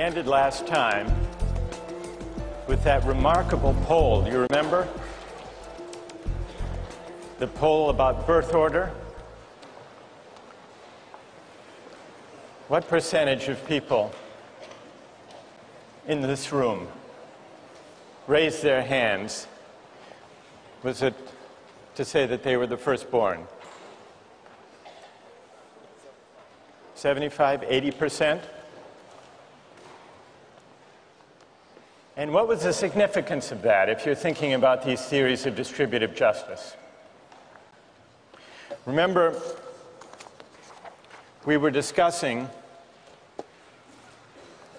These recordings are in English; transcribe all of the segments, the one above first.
ended last time with that remarkable poll. You remember? The poll about birth order. What percentage of people in this room raised their hands? Was it to say that they were the firstborn? 75, 80%? And what was the significance of that if you're thinking about these theories of distributive justice? Remember, we were discussing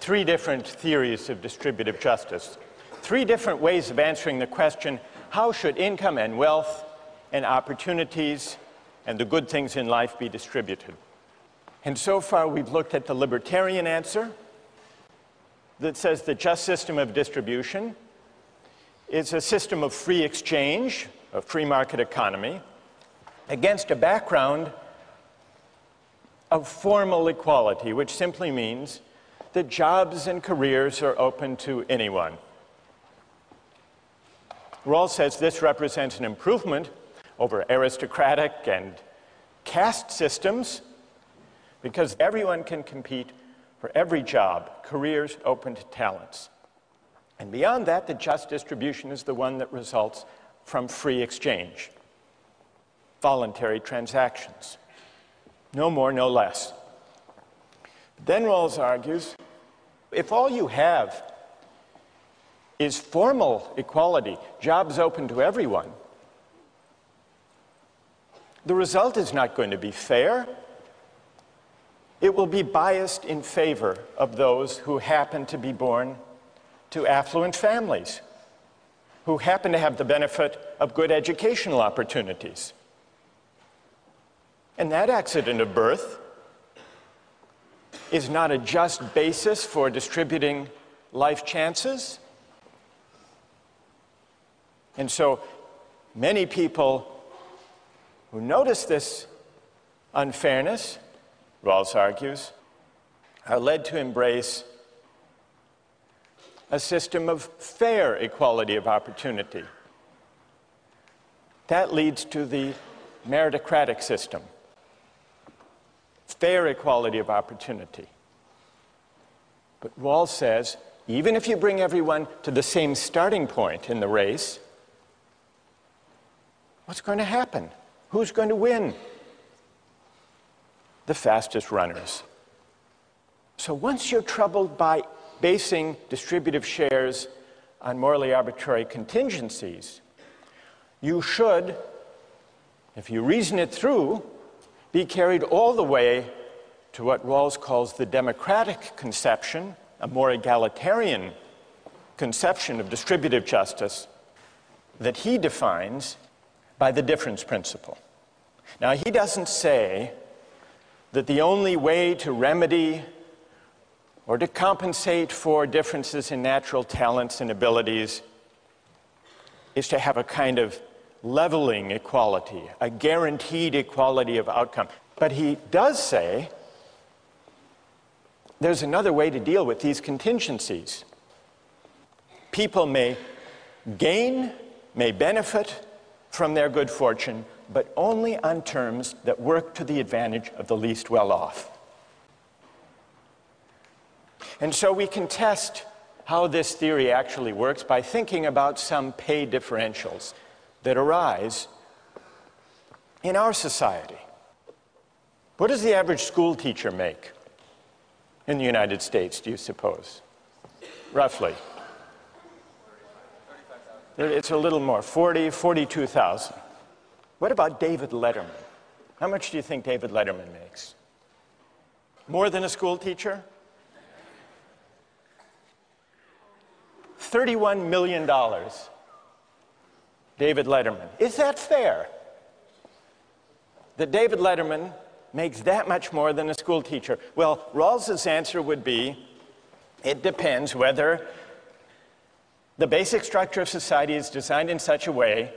three different theories of distributive justice, three different ways of answering the question, how should income and wealth and opportunities and the good things in life be distributed? And so far we've looked at the libertarian answer that says the just system of distribution is a system of free exchange, a free market economy, against a background of formal equality, which simply means that jobs and careers are open to anyone. Rawls says this represents an improvement over aristocratic and caste systems because everyone can compete for every job, careers open to talents. And beyond that, the just distribution is the one that results from free exchange, voluntary transactions. No more, no less. Then Rawls argues, if all you have is formal equality, jobs open to everyone, the result is not going to be fair. It will be biased in favor of those who happen to be born to affluent families, who happen to have the benefit of good educational opportunities. And that accident of birth is not a just basis for distributing life chances. And so many people who notice this unfairness, Rawls argues, are led to embrace a system of fair equality of opportunity. That leads to the meritocratic system. Fair equality of opportunity. But Rawls says, even if you bring everyone to the same starting point in the race, what's going to happen? Who's going to win? The fastest runners. So once you're troubled by basing distributive shares on morally arbitrary contingencies, you should, if you reason it through, be carried all the way to what Rawls calls the democratic conception, a more egalitarian conception of distributive justice that he defines by the difference principle. Now, he doesn't say that the only way to remedy or to compensate for differences in natural talents and abilities is to have a kind of leveling equality, a guaranteed equality of outcome. But he does say there's another way to deal with these contingencies. People may gain, may benefit from their good fortune, but only on terms that work to the advantage of the least well-off. And so we can test how this theory actually works by thinking about some pay differentials that arise in our society. What does the average school teacher make in the United States, do you suppose? Roughly. It's a little more, 42,000. What about David Letterman? How much do you think David Letterman makes? More than a school teacher? $31 million. David Letterman. Is that fair? That David Letterman makes that much more than a school teacher? Well, Rawls's answer would be, it depends whether the basic structure of society is designed in such a way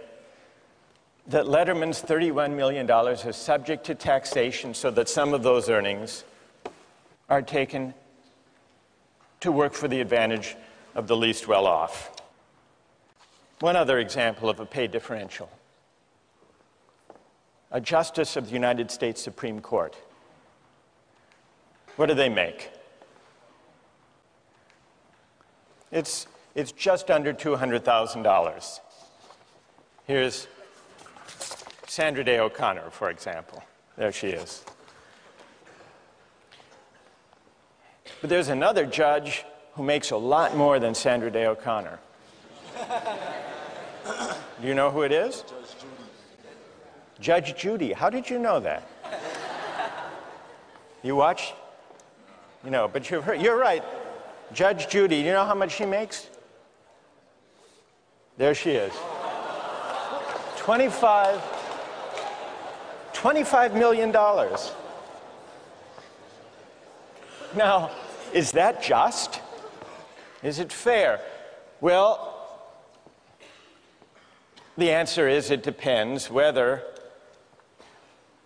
that Letterman's $31 million is subject to taxation so that some of those earnings are taken to work for the advantage of the least well-off. One other example of a pay differential. A justice of the United States Supreme Court. What do they make? It's just under $200,000. Here's Sandra Day O'Connor, for example. There she is. But there's another judge who makes a lot more than Sandra Day O'Connor. Do you know who it is? Judge Judy. How did you know that? You watch? You know, but you've heard, you're right. Judge Judy, you know how much she makes? There she is. $25 million. Now, is that just? Is it fair? Well, the answer is it depends whether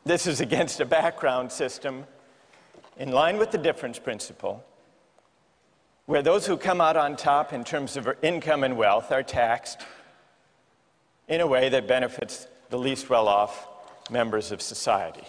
this is against a background system in line with the difference principle, where those who come out on top in terms of income and wealth are taxed in a way that benefits the least well-off members of society.